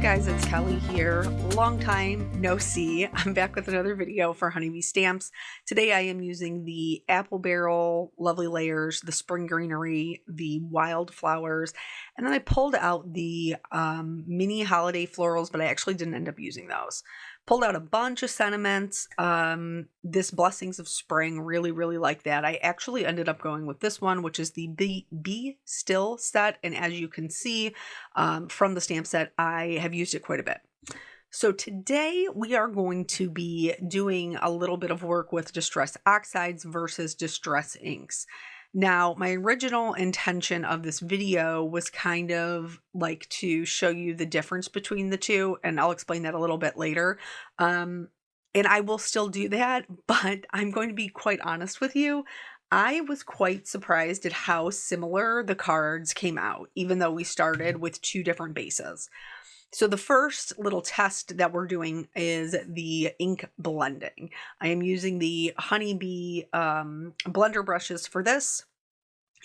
guys, it's Kelly here. Long time no see. I'm back with another video for Honeybee Stamps. Today I am using the Apple Barrel Lovely Layers, the Spring Greenery, the Wildflowers, and then I pulled out the mini holiday florals, but I actually didn't end up using those. Pulled out a bunch of sentiments. This Blessings of Spring, really like that. I actually ended up going with this one, which is the Be Still set, and as you can see from the stamp set, I have used it quite a bit. So today we are going to be doing a little bit of work with Distress Oxides versus Distress Inks. Now, my original intention of this video was kind of like to show you the difference between the two, and I'll explain that a little bit later. And I will still do that, but I'm going to be quite honest with you. I was quite surprised at how similar the cards came out, even though we started with two different bases. So the first little test that we're doing is the ink blending. I am using the Honeybee blender brushes for this,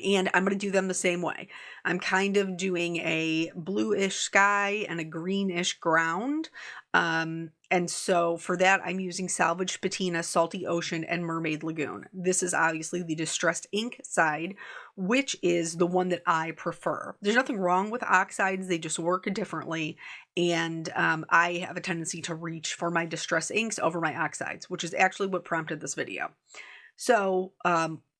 and I'm going to do them the same way. I'm kind of doing a bluish sky and a greenish ground. And so for that, I'm using Salvage Patina, Salty Ocean, and Mermaid Lagoon. This is obviously the Distressed Ink side, which is the one that I prefer. There's nothing wrong with oxides, they just work differently. And I have a tendency to reach for my Distress Inks over my oxides, which is actually what prompted this video. So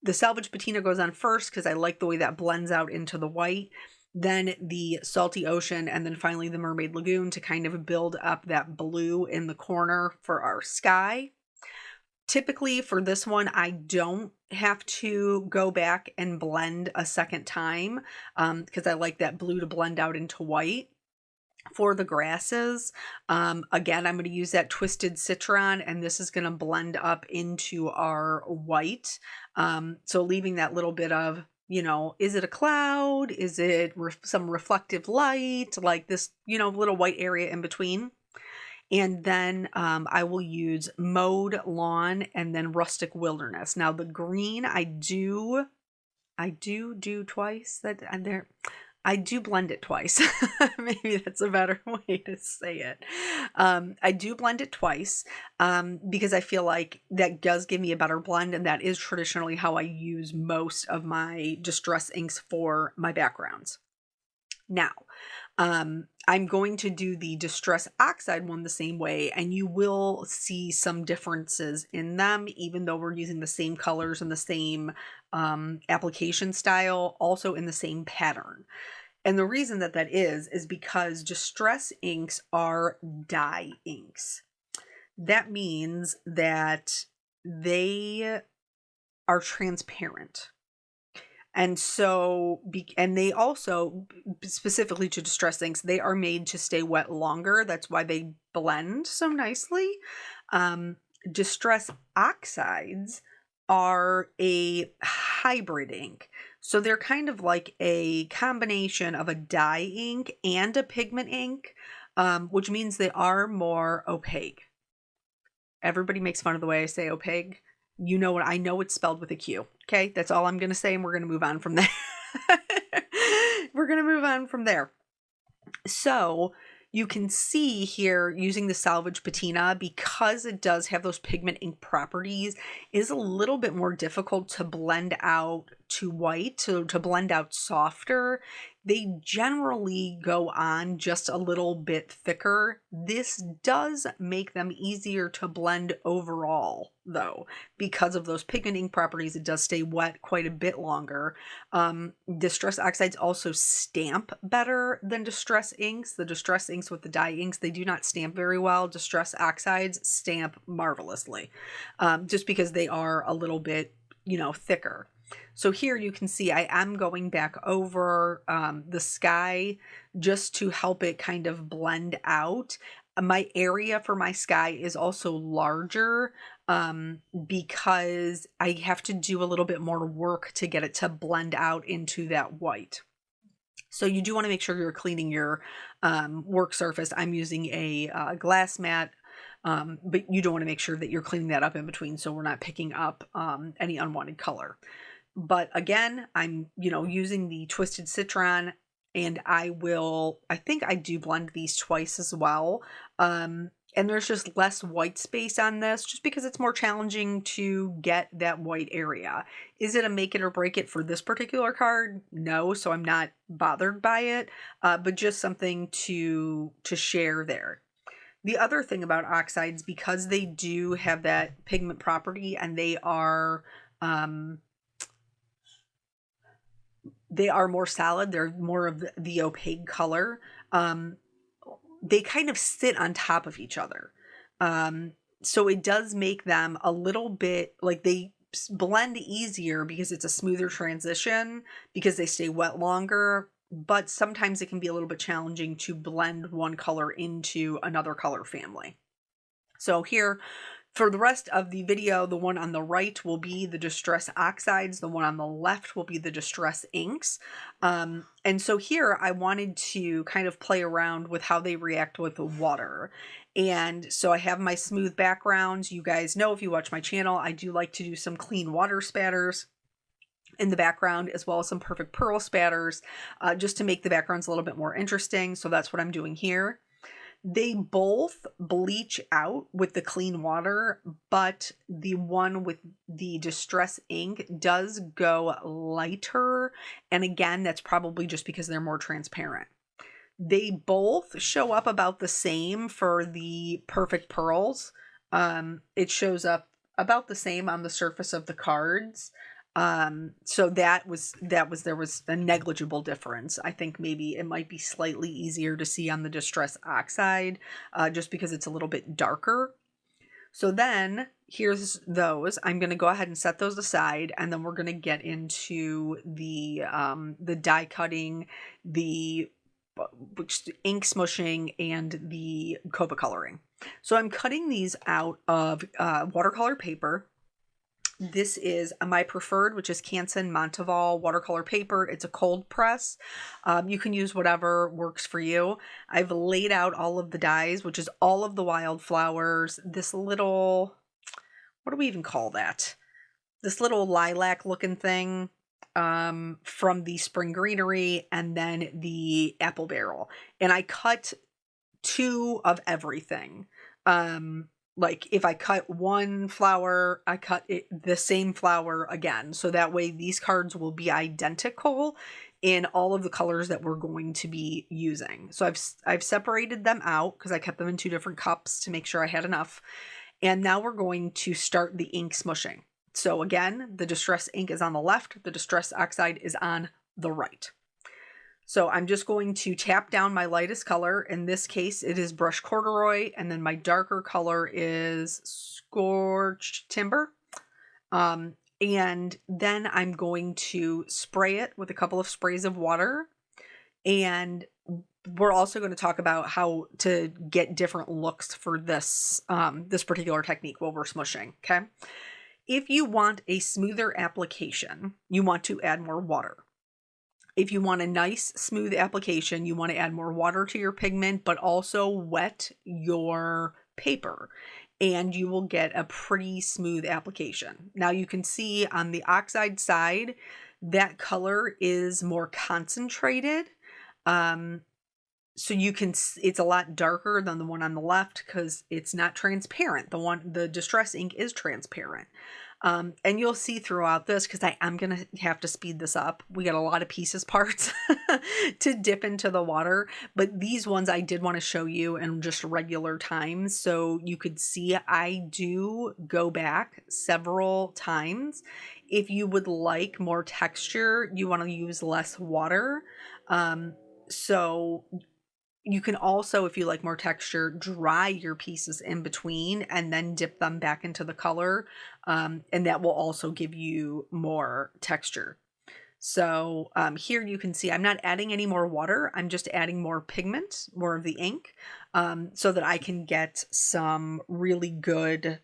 the Salvage Patina goes on first because I like the way that blends out into the white. Then the Salty Ocean, and then finally the Mermaid Lagoon to kind of build up that blue in the corner for our sky. Typically for this one, I don't have to go back and blend a second time because I like that blue to blend out into white. For the grasses, again, I'm going to use that Twisted Citron, and this is going to blend up into our white. So leaving that little bit of, you know, is it a cloud? Is it some reflective light? Like this, you know, little white area in between. And then I will use Mowed Lawn and then Rustic Wilderness. Now the green I do twice. I do blend it twice. Maybe that's a better way to say it. I do blend it twice because I feel like that does give me a better blend, and that is traditionally how I use most of my Distress Inks for my backgrounds. Now, I'm going to do the Distress Oxide one the same way, and you will see some differences in them, even though we're using the same colors and the same application style, also in the same pattern. And the reason that is because Distress Inks are dye inks. That means that they are transparent. And so, and they also, specifically to Distress Inks, they are made to stay wet longer. That's why they blend so nicely. Distress Oxides are a hybrid ink. So they're kind of like a combination of a dye ink and a pigment ink, which means they are more opaque. Everybody makes fun of the way I say opaque. You know what? I know it's spelled with a Q. Okay, that's all I'm going to say, and we're going to move on from there. We're going to move on from there. So you can see here using the Salvage Patina, because it does have those pigment ink properties, is a little bit more difficult to blend out to white, to blend out softer. They generally go on just a little bit thicker. This does make them easier to blend overall, though, because of those pigment ink properties. It does stay wet quite a bit longer. Distress Oxides also stamp better than Distress Inks. The Distress Inks with the dye inks, they do not stamp very well. Distress Oxides stamp marvelously, just because they are a little bit, you know, thicker. So here you can see I am going back over the sky just to help it kind of blend out. My area for my sky is also larger because I have to do a little bit more work to get it to blend out into that white. So you do want to make sure you're cleaning your work surface. I'm using a glass mat. But you don't want to make sure that you're cleaning that up in between so we're not picking up any unwanted color. But again, I'm, using the Twisted Citron and I think I do blend these twice as well. And there's just less white space on this just because it's more challenging to get that white area. Is it a make it or break it for this particular card? No, so I'm not bothered by it, but just something to share there. The other thing about oxides, because they do have that pigment property and they are more solid, they're more of the opaque color, they kind of sit on top of each other. So it does make them a little bit like they blend easier because it's a smoother transition because they stay wet longer, but sometimes it can be a little bit challenging to blend one color into another color family. So here, for the rest of the video, the one on the right will be the Distress Oxides. The one on the left will be the Distress Inks. And so here I wanted to kind of play around with how they react with the water. And so I have my smooth backgrounds. You guys know if you watch my channel, I do like to do some clean water spatters in the background, as well as some perfect pearl spatters, just to make the backgrounds a little bit more interesting. So that's what I'm doing here. They both bleach out with the clean water, but the one with the Distress Ink does go lighter. And again, that's probably just because they're more transparent. They both show up about the same for the Perfect Pearls. It shows up about the same on the surface of the cards. So there was a negligible difference. I think maybe it might be slightly easier to see on the Distress Oxide, just because it's a little bit darker. So then here's those. I'm going to go ahead and set those aside, and then we're going to get into the die cutting, the ink smooshing, and the Copa coloring. So I'm cutting these out of watercolor paper. This is my preferred, which is Canson Monteval watercolor paper. It's a cold press. You can use whatever works for you. I've laid out all of the dies, which is all of the wildflowers. This little, what do we even call that? This little lilac looking thing from the Spring Greenery, and then the apple barrel. And I cut 2 of everything. Like if I cut one flower, I cut the same flower again. So that way these cards will be identical in all of the colors that we're going to be using. So I've separated them out because I kept them in 2 different cups to make sure I had enough. And now we're going to start the ink smooshing. So again, the Distress Ink is on the left, the Distress Oxide is on the right. So I'm just going to tap down my lightest color. In this case, it is Brush Corduroy, and then my darker color is Scorched Timber. And then I'm going to spray it with a couple of sprays of water. And we're also going to talk about how to get different looks for this, this particular technique while we're smooshing, okay? If you want a smoother application, you want to add more water. If you want a nice, smooth application, you want to add more water to your pigment, but also wet your paper, and you will get a pretty smooth application. Now you can see on the oxide side, that color is more concentrated. So you can, it's a lot darker than the one on the left because it's not transparent. The Distress Ink is transparent. And you'll see throughout this, because I am going to have to speed this up. We got a lot of pieces parts to dip into the water, but these ones I did want to show you in just regular times. So you could see I do go back several times. If you would like more texture, you want to use less water. So you can also, if you like more texture, dry your pieces in between and then dip them back into the color. And that will also give you more texture. So here you can see I'm not adding any more water. I'm just adding more pigment, more of the ink, so that I can get some really good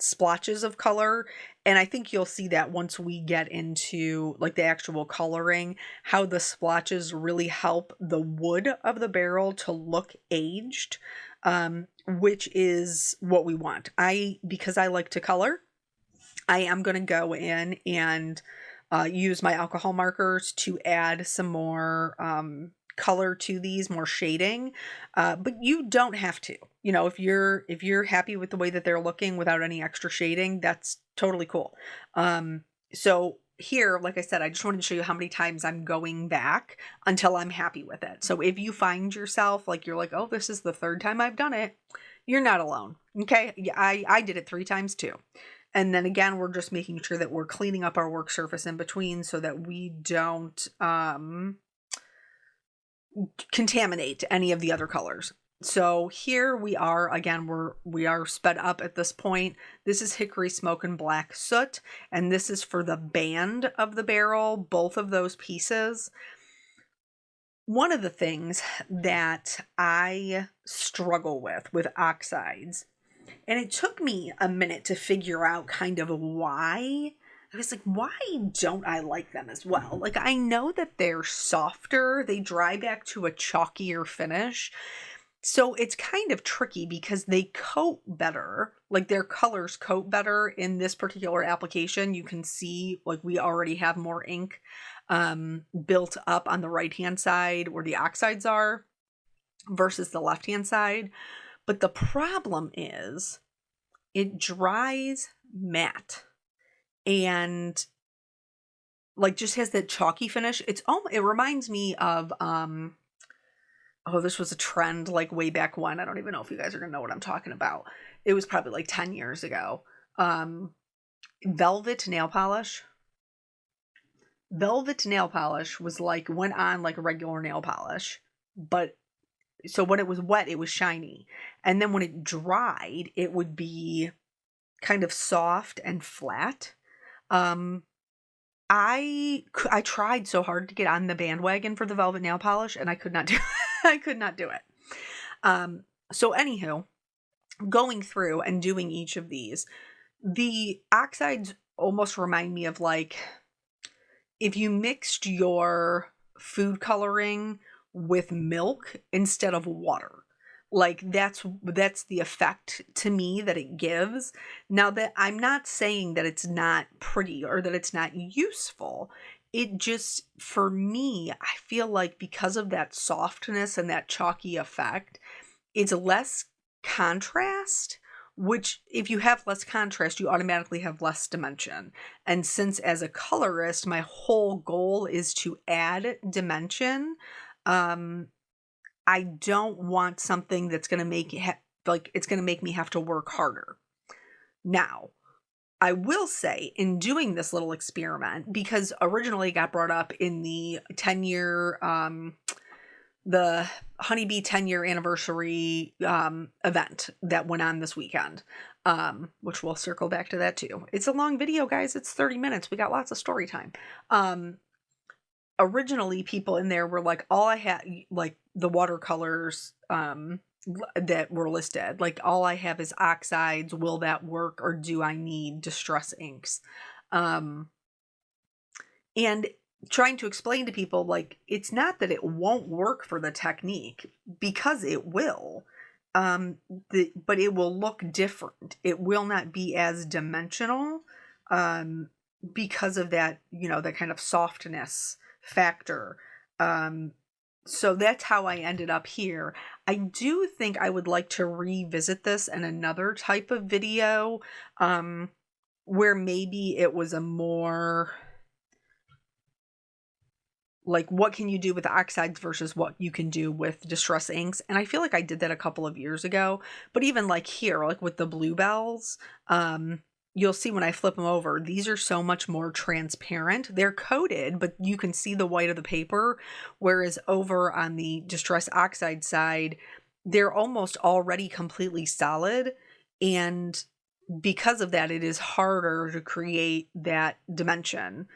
splotches of color. And I think you'll see that once we get into like the actual coloring, how the splotches really help the wood of the barrel to look aged, which is what we want. Because I like to color, I am going to go in and use my alcohol markers to add some more color to these, more shading, but you don't have to. You know, if you're happy with the way that they're looking without any extra shading, that's totally cool. So here, like I said, I just wanted to show you how many times I'm going back until I'm happy with it. So if you find yourself like you're like, oh, this is the third time I've done it, you're not alone. Okay, yeah, I did it 3 times too. And then again, we're just making sure that we're cleaning up our work surface in between so that we don't contaminate any of the other colors. So here we are again, we are sped up at this point. This is Hickory Smoke and Black Soot, and this is for the band of the barrel, both of those pieces. One of the things that I struggle with oxides, and it took me a minute to figure out kind of why. I was like, why don't I like them as well? Like, I know that they're softer, they dry back to a chalkier finish. So it's kind of tricky because they coat better, like their colors coat better in this particular application. You can see like we already have more ink built up on the right-hand side where the oxides are versus the left-hand side. But the problem is it dries matte and like just has that chalky finish. It reminds me of oh, this was a trend like way back when. I don't even know if you guys are gonna know what I'm talking about. It was probably like 10 years ago. Velvet nail polish. Velvet nail polish was like, went on like regular nail polish, but so when it was wet, it was shiny. And then when it dried, it would be kind of soft and flat. I tried so hard to get on the bandwagon for the velvet nail polish, and I could not do I could not do it. So anywho, going through and doing each of these, the oxides almost remind me of like if you mixed your food coloring with milk instead of water. Like that's the effect to me that it gives. Now that I'm not saying that it's not pretty or that it's not useful. It just, for me, I feel like because of that softness and that chalky effect, it's less contrast, which if you have less contrast, you automatically have less dimension. And since as a colorist, my whole goal is to add dimension, I don't want something that's going to make it's going to make me have to work harder. Now, I will say in doing this little experiment, because originally it got brought up in the 10-year, the Honeybee 10-year anniversary event that went on this weekend, which we'll circle back to that too. It's a long video, guys. It's 30 minutes. We got lots of story time. Originally, people in there were like, all I had, like the watercolors that were listed, like all I have is oxides. Will that work, or do I need distress inks? And trying to explain to people, like, it's not that it won't work for the technique, because it will, but it will look different. It will not be as dimensional because of that, you know, that kind of softness factor. So that's how I ended up here. I do think I would like to revisit this in another type of video, where maybe it was a more like, what can you do with oxides versus what you can do with distress inks? And I feel like I did that a couple of years ago, but even like here, like with the bluebells, you'll see when I flip them over, these are so much more transparent. They're coated, but you can see the white of the paper. Whereas over on the distress oxide side, they're almost already completely solid. And because of that, it is harder to create that dimension,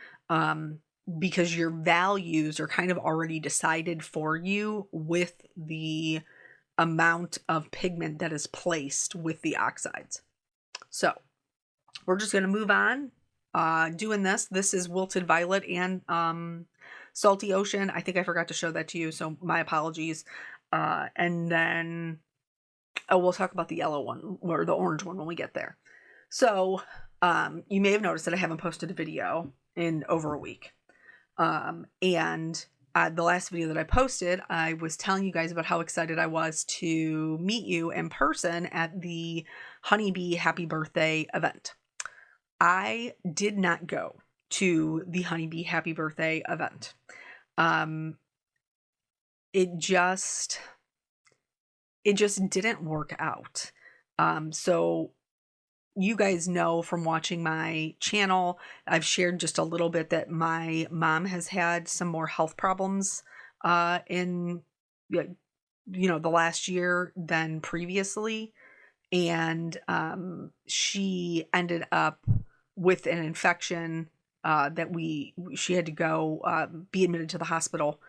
because your values are kind of already decided for you with the amount of pigment that is placed with the oxides. So we're just going to move on doing this. This is Wilted Violet and Salty Ocean. I think I forgot to show that to you, so my apologies. And then we'll talk about the yellow one or the orange one when we get there. So you may have noticed that I haven't posted a video in over a week. And the last video that I posted, I was telling you guys about how excited I was to meet you in person at the Honeybee Happy Birthday event. I did not go to the Honeybee Happy Birthday event. It just didn't work out. So you guys know from watching my channel, I've shared just a little bit that my mom has had some more health problems in the last year than previously. And she ended up with an infection that she had to go be admitted to the hospital.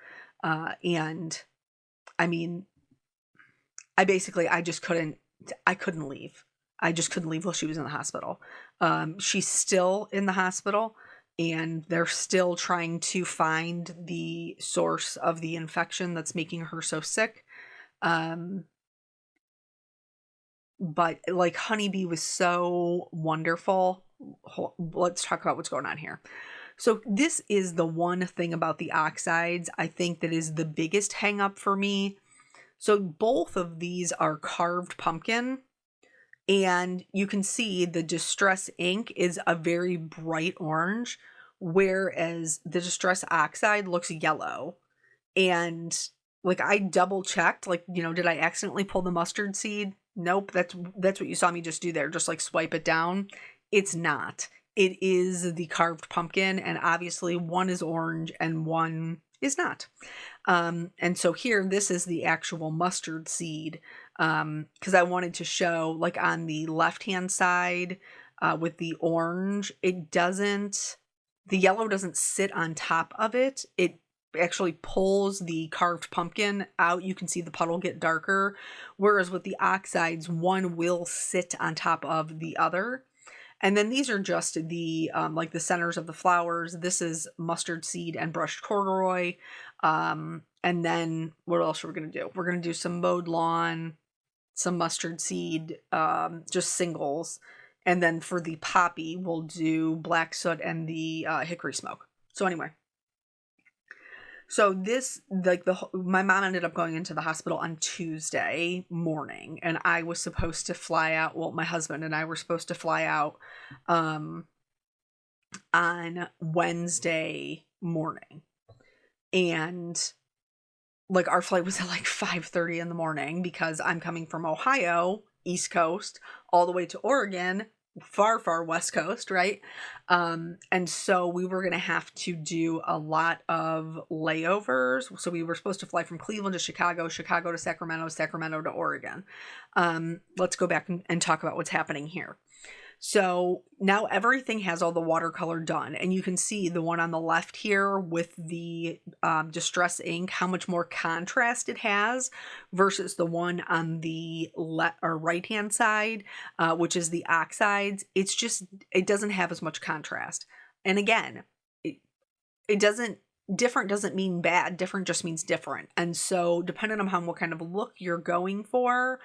And I mean, I couldn't leave. I just couldn't leave while she was in the hospital. She's still in the hospital, and they're still trying to find the source of the infection that's making her so sick. But like Honeybee was so wonderful. Let's talk about what's going on here. So this is the one thing about the oxides I think that is the biggest hang up for me. So both of these are carved pumpkin, and you can see the Distress ink is a very bright orange, whereas the Distress oxide looks yellow. And like I double checked, like, did I accidentally pull the mustard seed? Nope, that's what you saw me just do there, just like swipe it down. It's not. It is the carved pumpkin, and obviously one is orange and one is not. And so here, this is the actual mustard seed, because I wanted to show, like, on the left-hand side with the orange, the yellow doesn't sit on top of it. It actually pulls the carved pumpkin out. You can see the puddle get darker, whereas with the oxides, one will sit on top of the other. And then these are just the like the centers of the flowers. This is mustard seed and brushed corduroy. And then what else are we going to do? We're going to do some mowed lawn, some mustard seed, just singles. And then for the poppy, we'll do black soot and the hickory smoke. So anyway. So this, like, my mom ended up going into the hospital on Tuesday morning, and I was supposed to fly out. Well, my husband and I were supposed to fly out on Wednesday morning. And like our flight was at like 5:30 in the morning, because I'm coming from Ohio, East Coast, all the way to Oregon, far, far West Coast, right? And so we were going to have to do a lot of layovers. So we were supposed to fly from Cleveland to Chicago, Chicago to Sacramento, Sacramento to Oregon. Let's go back and talk about what's happening here. So now everything has all the watercolor done, and you can see the one on the left here with the Distress ink, how much more contrast it has versus the one on the right hand side, which is the oxides. It doesn't have as much contrast. And again, different doesn't mean bad. Different just means different. And so depending on what kind of look you're going for,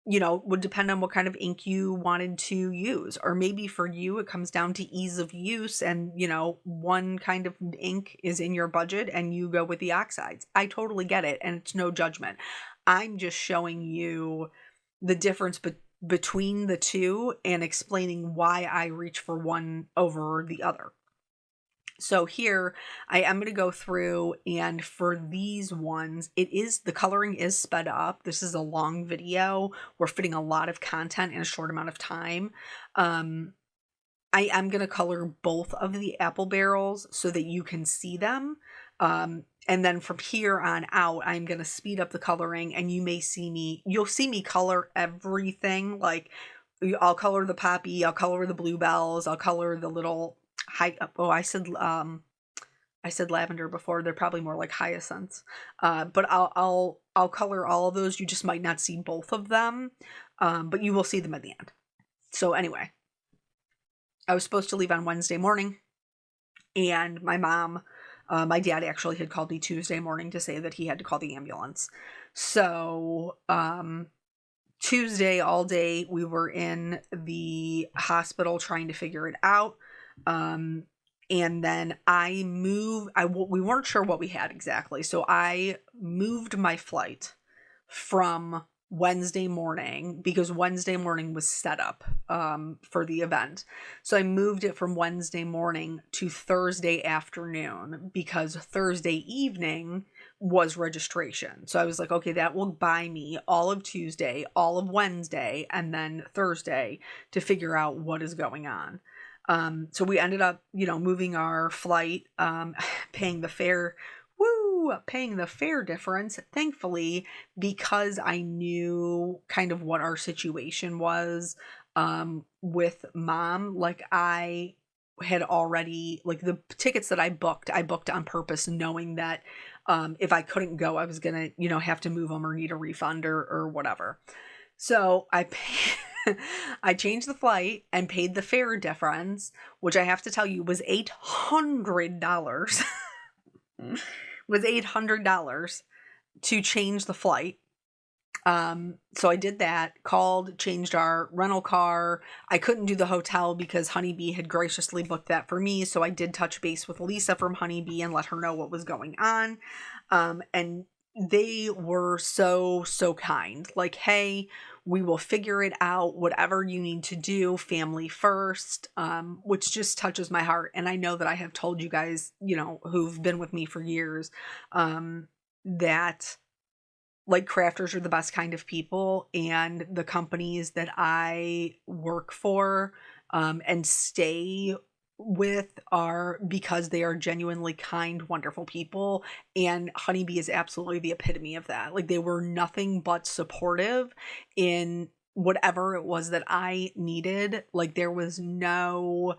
would depend on what kind of ink you wanted to use. Or maybe for you, it comes down to ease of use, and, one kind of ink is in your budget and you go with the oxides. I totally get it, and it's no judgment. I'm just showing you the difference between the two and explaining why I reach for one over the other. So here I am going to go through, and for these ones, the coloring is sped up. This is a long video. We're fitting a lot of content in a short amount of time. I am going to color both of the apple barrels so that you can see them. And then from here on out, I'm going to speed up the coloring, and you'll see me color everything. Like, I'll color the poppy, I'll color the bluebells, I'll color the little I said lavender before. They're probably more like hyacinths. But I'll color all of those. You just might not see both of them, but you will see them at the end. So anyway, I was supposed to leave on Wednesday morning, and my dad actually had called me Tuesday morning to say that he had to call the ambulance. So Tuesday all day we were in the hospital trying to figure it out. And then we weren't sure what we had exactly. So I moved my flight from Wednesday morning, because Wednesday morning was set up for the event. So I moved it from Wednesday morning to Thursday afternoon, because Thursday evening was registration. So I was like, okay, that will buy me all of Tuesday, all of Wednesday, and then Thursday to figure out what is going on. So we ended up, moving our flight, paying the fare, paying the fare difference, thankfully, because I knew kind of what our situation was, with mom. Like, I had already, like, the tickets that I booked on purpose, knowing that, if I couldn't go, I was gonna, have to move them or need a refund or whatever. So I changed the flight and paid the fare difference, which I have to tell you was $800. Was $800 to change the flight. So I did that, called, changed our rental car. I couldn't do the hotel because Honeybee had graciously booked that for me. So I did touch base with Lisa from Honeybee and let her know what was going on. And they were so kind. Like, hey, we will figure it out, whatever you need to do, family first, which just touches my heart. And I know that I have told you guys, who've been with me for years, that, like, crafters are the best kind of people, and the companies that I work for, and stay with, are because they are genuinely kind, wonderful people. And Honeybee is absolutely the epitome of that. Like, they were nothing but supportive in whatever it was that I needed. Like, there was no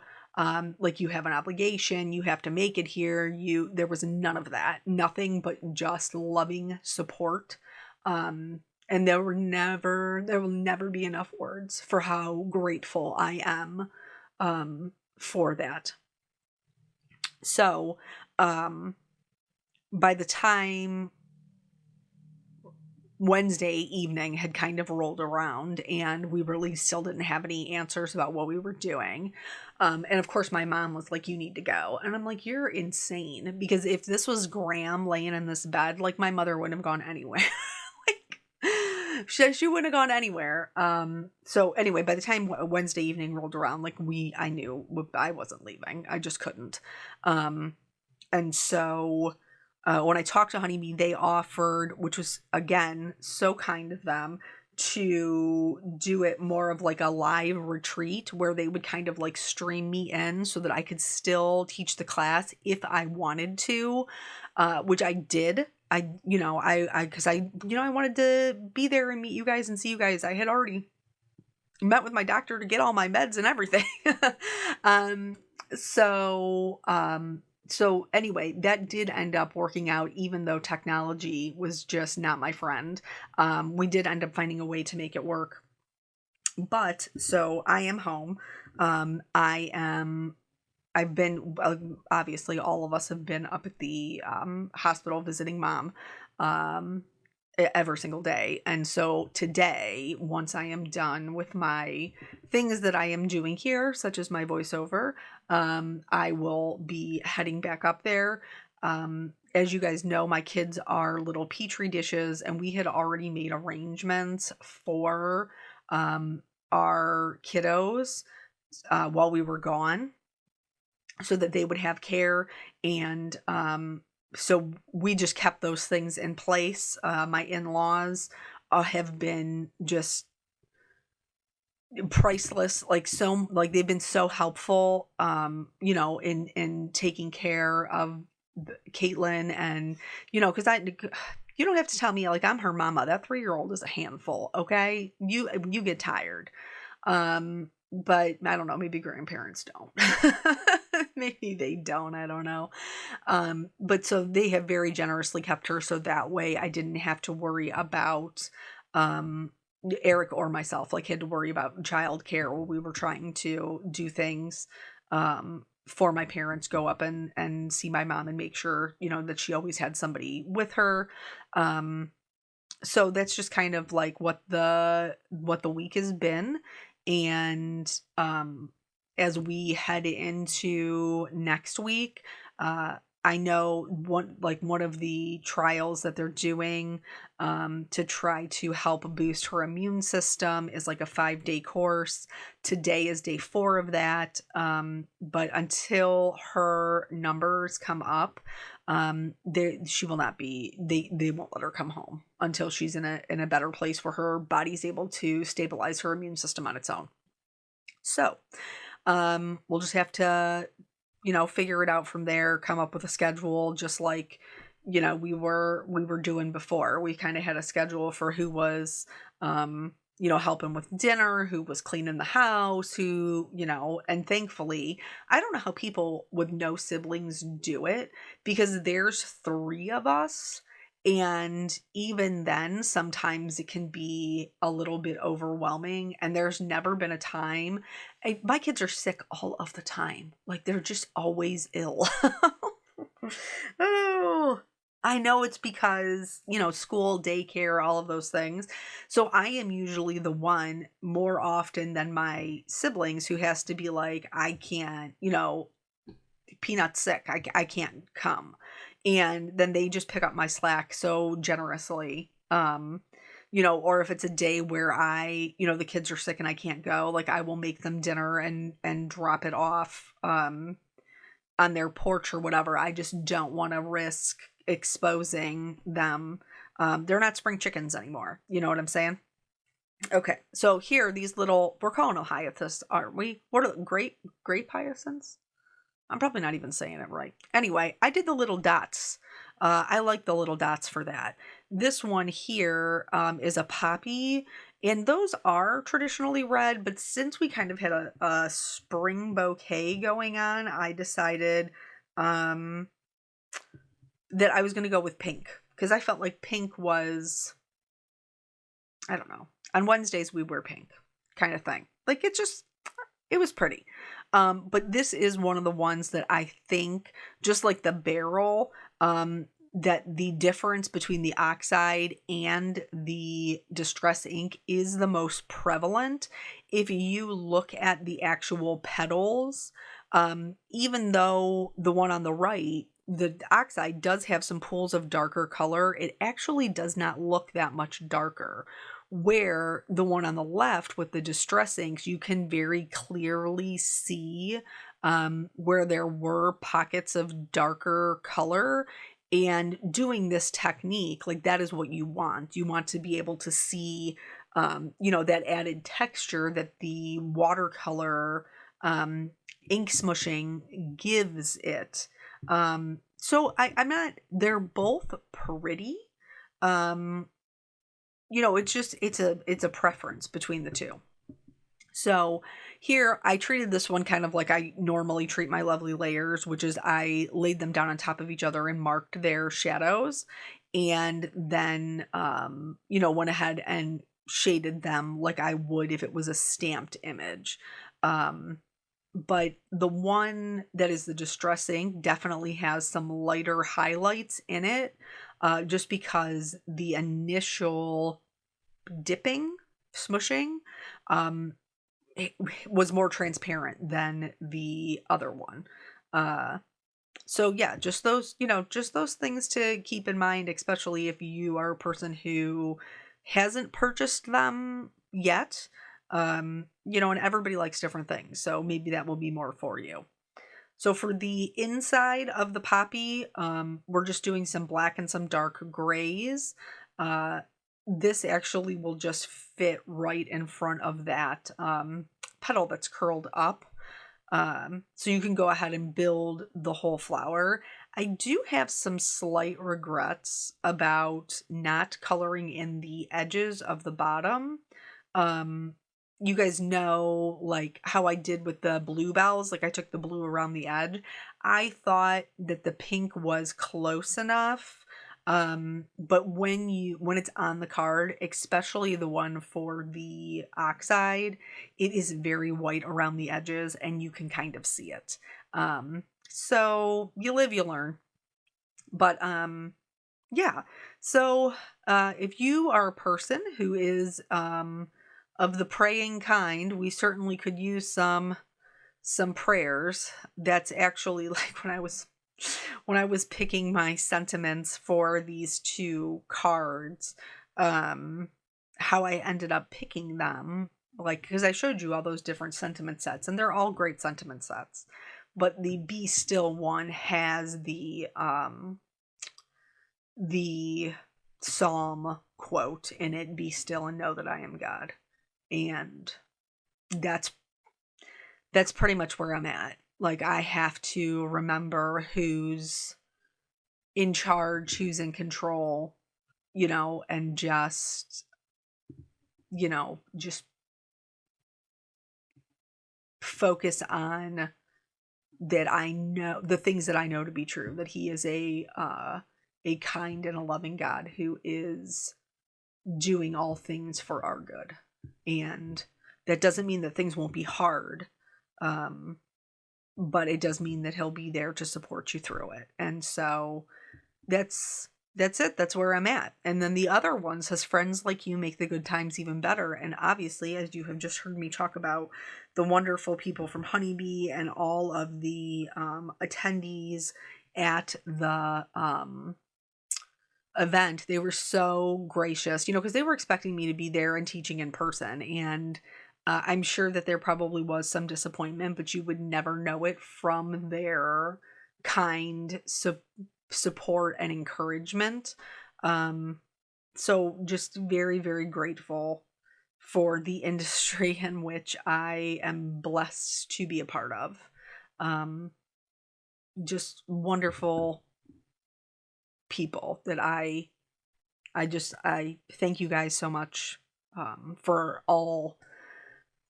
like, you have an obligation, you have to make it here. There was none of that. Nothing but just loving support. And there will never be enough words for how grateful I am, for that. So, by the time Wednesday evening had kind of rolled around and we really still didn't have any answers about what we were doing. And of course my mom was like, you need to go. And I'm like, you're insane. Because if this was Graham laying in this bed, like, my mother wouldn't have gone anywhere. Like, she wouldn't have gone anywhere. So anyway, by the time Wednesday evening rolled around, like, I knew I wasn't leaving. I just couldn't. And so, when I talked to Honeybee, they offered, which was, again, so kind of them, to do it more of like a live retreat, where they would kind of like stream me in so that I could still teach the class if I wanted to, which I did. Because I wanted to be there and meet you guys and see you guys. I had already met with my doctor to get all my meds and everything. um, so, so anyway, that did end up working out, even though technology was just not my friend. We did end up finding a way to make it work. But so I am home. I've been, obviously all of us have been up at the hospital visiting mom every single day. And so today, once I am done with my things that I am doing here, such as my voiceover, I will be heading back up there. As you guys know, my kids are little petri dishes, and we had already made arrangements for our kiddos while we were gone, so that they would have care. And so we just kept those things in place. My in-laws have been just priceless. Like, they've been so helpful, in taking care of Caitlin. And, because you don't have to tell me, like, I'm her mama. That 3-year-old is a handful. Okay. You get tired. But I don't know, maybe grandparents don't. Maybe they don't, I don't know. But so they have very generously kept her, so that way I didn't have to worry about Eric or myself, like, had to worry about childcare while we were trying to do things for my parents, go up and see my mom and make sure, that she always had somebody with her. So that's just kind of like what the week has been. And as we head into next week. I know one of the trials that they're doing to try to help boost her immune system is like a 5-day course. Today is day 4 of that. But until her numbers come up, she will not be. They won't let her come home until she's in a better place where her body's able to stabilize her immune system on its own. So, we'll just have to, figure it out from there, come up with a schedule, just like, we were doing before. We kind of had a schedule for who was, helping with dinner, who was cleaning the house, who, and thankfully, I don't know how people with no siblings do it, because there's 3 of us. And even then, sometimes it can be a little bit overwhelming. And there's never been a time. My kids are sick all of the time. Like, they're just always ill. Oh, I know it's because, school, daycare, all of those things. So I am usually the one more often than my siblings who has to be like, I can't, Peanut's sick. I can't come. And then they just pick up my slack so generously. Or if it's a day where the kids are sick and I can't go, like I will make them dinner and drop it off on their porch or whatever. I just don't want to risk exposing them. They're not spring chickens anymore. You know what I'm saying? Okay. So here, these little, we're calling them hyacinths, aren't we? What are grape hyacinths? I'm probably not even saying it right. Anyway, I did the little dots. I like the little dots for that. This one here is a poppy, and those are traditionally red, but since we kind of had a spring bouquet going on, I decided that I was going to go with pink, because I felt like pink was, I don't know, on Wednesdays we wear pink kind of thing. Like it was pretty. But this is one of the ones that I think, just like the barrel, that the difference between the oxide and the distress ink is the most prevalent. If you look at the actual petals, even though the one on the right, the oxide does have some pools of darker color, it actually does not look that much darker. Where the one on the left with the distress inks, you can very clearly see where there were pockets of darker color. And doing this technique, like that is what you want. You want to be able to see, that added texture that the watercolor ink smooshing gives it. So I'm not, they're both pretty. It's a preference between the two. So here I treated this one kind of like I normally treat my lovely layers, which is I laid them down on top of each other and marked their shadows, and then, went ahead and shaded them like I would if it was a stamped image. But the one that is the distress ink definitely has some lighter highlights in it, just because the initial dipping, smooshing, it was more transparent than the other one. So yeah, just those things to keep in mind, especially if you are a person who hasn't purchased them yet. And everybody likes different things, so maybe that will be more for you. So for the inside of the poppy, we're just doing some black and some dark grays. This actually will just fit right in front of that petal that's curled up. So you can go ahead and build the whole flower. I do have some slight regrets about not coloring in the edges of the bottom. You guys know, like, how I did with the bluebells. Like, I took the blue around the edge. I thought that the pink was close enough. But when it's on the card, especially the one for the oxide, it is very white around the edges and you can kind of see it. So you live, you learn. But, yeah. So, if you are a person who is, of the praying kind, we certainly could use some some prayers. That's actually like when I was picking my sentiments for these two cards, how I ended up picking them, like, because I showed you all those different sentiment sets, and they're all great sentiment sets. But the Be Still one has the Psalm quote in it, "Be still and know that I am God." And that's pretty much where I'm at. Like, I have to remember who's in charge, who's in control, and just, just focus on that. I know the things that I know to be true, that he is a kind and a loving God who is doing all things for our good. And that doesn't mean that things won't be hard. But it does mean that he'll be there to support you through it. And so that's it. That's where I'm at. And then the other one says, "Friends like you make the good times even better." And obviously, as you have just heard me talk about the wonderful people from Honeybee and all of the attendees at the event, they were so gracious, because they were expecting me to be there and teaching in person. And I'm sure that there probably was some disappointment, but you would never know it from their kind support and encouragement. So just very, very grateful for the industry in which I am blessed to be a part of. Just wonderful people that I thank you guys so much for all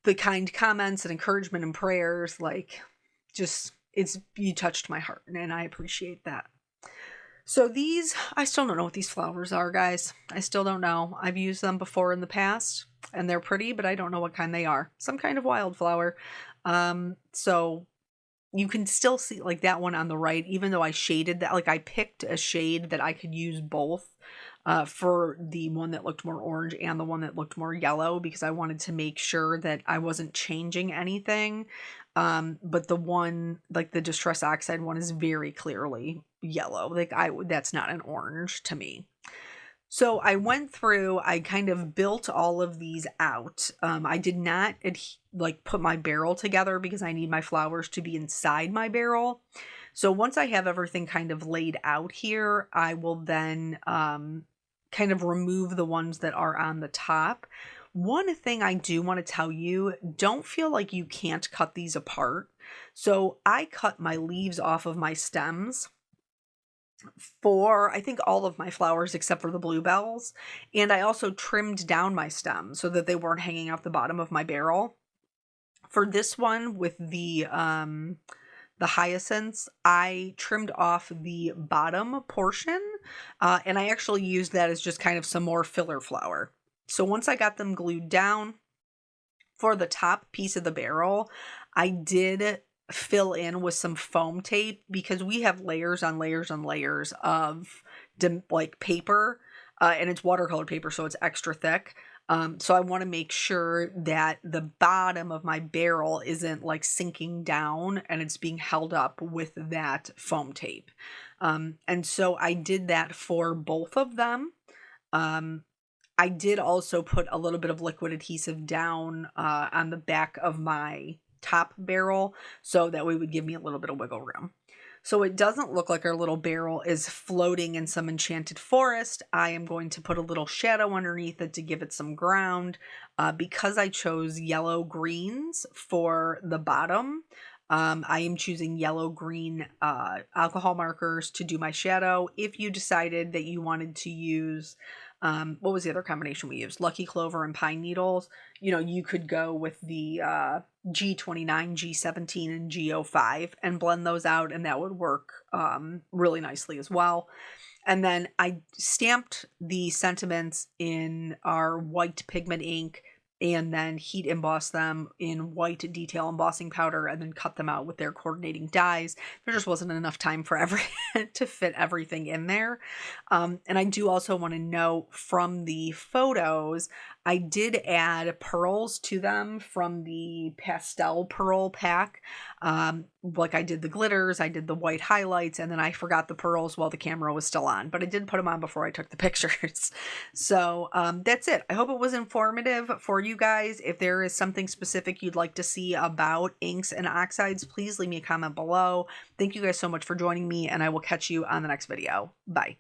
the kind comments and encouragement and prayers. Like, you touched my heart, and I appreciate that. So these, I still don't know what these flowers are, guys. I still don't know. I've used them before in the past, and they're pretty, but I don't know what kind they are. Some kind of wildflower. So you can still see, like, that one on the right, even though I shaded that, like, I picked a shade that I could use both. For the one that looked more orange and the one that looked more yellow, because I wanted to make sure that I wasn't changing anything. But the one, like the Distress Oxide one, is very clearly yellow. Like, that's not an orange to me. So I went through, I kind of built all of these out. I did not put my barrel together because I need my flowers to be inside my barrel. So once I have everything kind of laid out here, I will then kind of remove the ones that are on the top. One thing I do want to tell you, don't feel like you can't cut these apart. So I cut my leaves off of my stems for, I think, all of my flowers except for the bluebells. And I also trimmed down my stems so that they weren't hanging off the bottom of my barrel. For this one with the hyacinths, I trimmed off the bottom portion, and I actually used that as just kind of some more filler flower. So once I got them glued down, for the top piece of the barrel, I did fill in with some foam tape, because we have layers on layers on layers of like paper, and it's watercolor paper, so it's extra thick. So I want to make sure that the bottom of my barrel isn't like sinking down and it's being held up with that foam tape. And so I did that for both of them. I did also put a little bit of liquid adhesive down on the back of my top barrel, so that way would give me a little bit of wiggle room. So it doesn't look like our little barrel is floating in some enchanted forest. I am going to put a little shadow underneath it to give it some ground. Because I chose yellow greens for the bottom, I am choosing yellow green alcohol markers to do my shadow. If you decided that you wanted to use, what was the other combination we used? Lucky Clover and Pine Needles. You could go with the G29, G17, and G05 and blend those out, and that would work really nicely as well. And then I stamped the sentiments in our white pigment ink, and then heat emboss them in white detail embossing powder, and then cut them out with their coordinating dies. There just wasn't enough time for to fit everything in there. And I do also want to note from the photos, I did add pearls to them from the pastel pearl pack. Like I did the glitters, I did the white highlights, and then I forgot the pearls while the camera was still on, but I did put them on before I took the pictures. So that's it. I hope it was informative for you guys. If there is something specific you'd like to see about inks and oxides, please leave me a comment below. Thank you guys so much for joining me, and I will catch you on the next video. Bye.